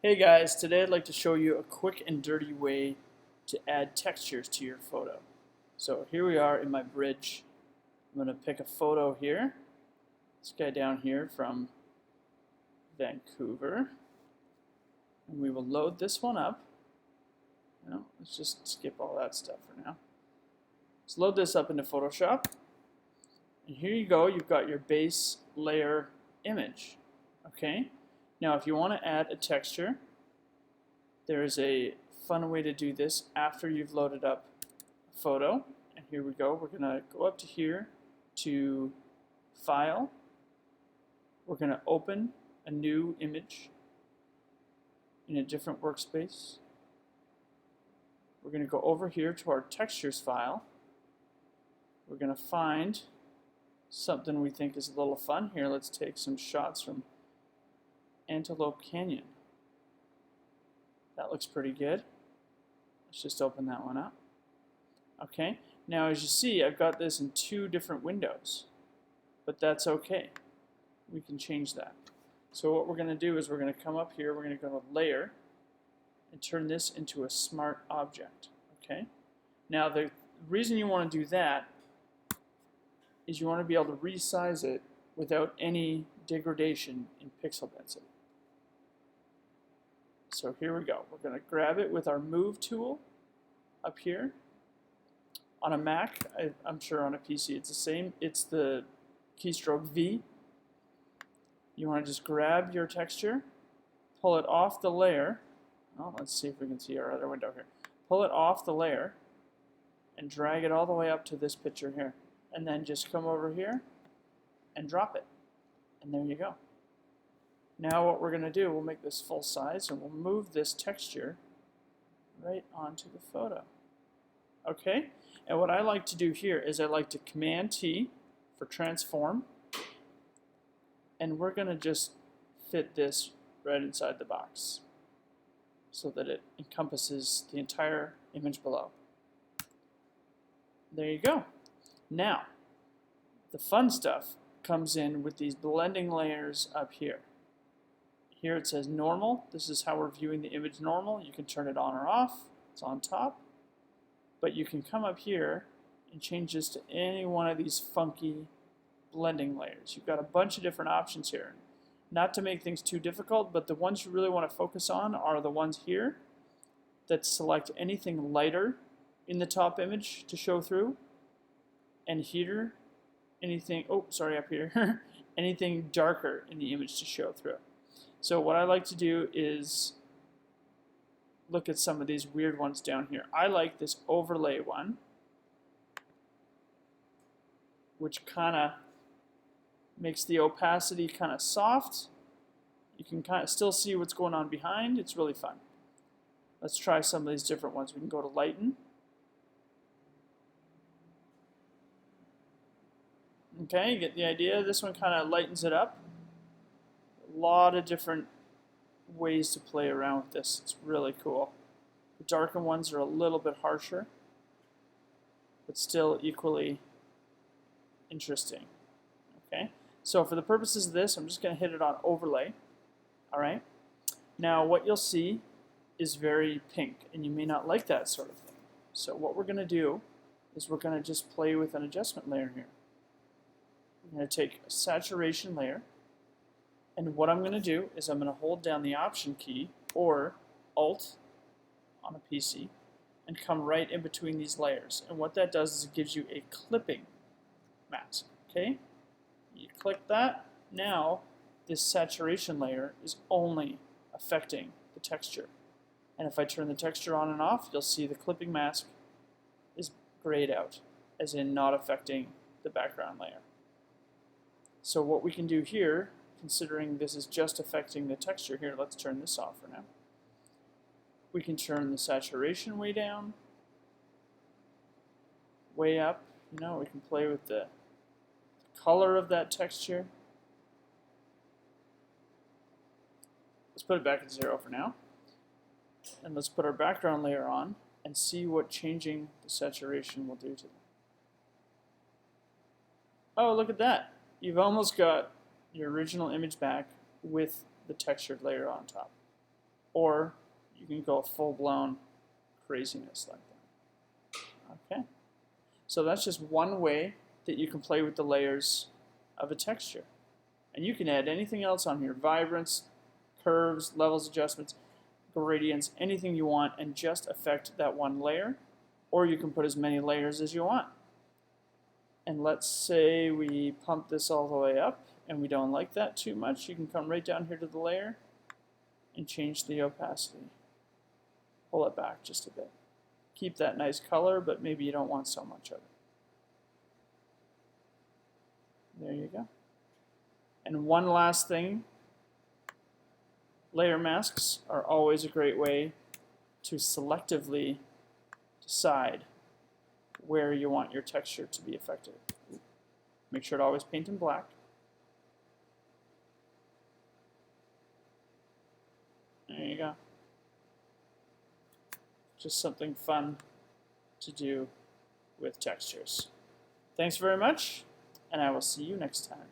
Hey guys, today I'd like to show you a quick and dirty way to add textures to your photo. So here we are in my bridge. I'm going to pick a photo here. This guy down here from Vancouver. And we will load this one up. Let's just skip all that stuff for now. Let's load this up into Photoshop. And here you go, you've got your base layer image. Okay? Now if you want to add a texture, there is a fun way to do this after you've loaded up a photo. And here we go, we're going to go up to here to File. We're going to open a new image in a different workspace. We're going to go over here to our textures file. We're going to find something we think is a little fun. Here, let's take some shots from Antelope Canyon. That looks pretty good. Let's just open that one up. Okay, now as you see, I've got this in two different windows, but that's okay. We can change that. So what we're going to do is we're going to come up here, we're going to go to Layer, and turn this into a smart object. Okay. Now the reason you want to do that is you want to be able to resize it without any degradation in pixel density. So here we go. We're going to grab it with our Move tool up here. On a Mac, I'm sure on a PC it's the same. It's the keystroke V. You want to just grab your texture, pull it off the layer. Oh, let's see if we can see our other window here. Pull it off the layer and drag it all the way up to this picture here. And then just come over here and drop it. And there you go. Now what we're going to do, we'll make this full size and we'll move this texture right onto the photo. Okay? And what I like to do here is I like to Command T for transform. And we're going to just fit this right inside the box so that it encompasses the entire image below. There you go. Now, the fun stuff comes in with these blending layers up here. Here it says normal. This is how we're viewing the image normal. You can turn it on or off. It's on top. But you can come up here and change this to any one of these funky blending layers. You've got a bunch of different options here. Not to make things too difficult, but the ones you really want to focus on are the ones here that select anything lighter in the top image to show through. And here, anything, up here, anything darker in the image to show through. So what I like to do is look at some of these weird ones down here. I like this overlay one, which kind of makes the opacity kind of soft. You can kind of still see what's going on behind. It's really fun. Let's try some of these different ones. We can go to Lighten. Okay, you get the idea. This one kind of lightens it up. A lot of different ways to play around with this. It's really cool. The darker ones are a little bit harsher, but still equally interesting. Okay, so for the purposes of this, I'm just going to hit it on overlay. All right. Now what you'll see is very pink, and you may not like that sort of thing. So what we're going to do is we're going to just play with an adjustment layer here. I'm going to take a saturation layer, and what I'm going to do is I'm going to hold down the Option key or Alt on a PC and come right in between these layers. And what that does is it gives you a clipping mask. Okay? You click that. Now this saturation layer is only affecting the texture. And if I turn the texture on and off, you'll see the clipping mask is grayed out, as in not affecting the background layer. So what we can do here, considering this is just affecting the texture here, let's turn this off for now. We can turn the saturation way down, way up. We can play with the color of that texture. Let's put it back at 0 for now. And let's put our background layer on and see what changing the saturation will do to them. Oh, look at that. You've almost got your original image back with the textured layer on top. or you can go full-blown craziness like that. Okay, so that's just one way that you can play with the layers of a texture. And you can add anything else on here: vibrance, curves, levels adjustments, gradients, anything you want, and just affect that one layer. Or you can put as many layers as you want. And let's say we pump this all the way up and we don't like that too much. You can come right down here to the layer and change the opacity. Pull it back just a bit. Keep that nice color, but maybe you don't want so much of it. There you go. And one last thing, layer masks are always a great way to selectively decide where you want your texture to be affected. Make sure to always paint in black. There you go. Just something fun to do with textures. Thanks very much, and I will see you next time.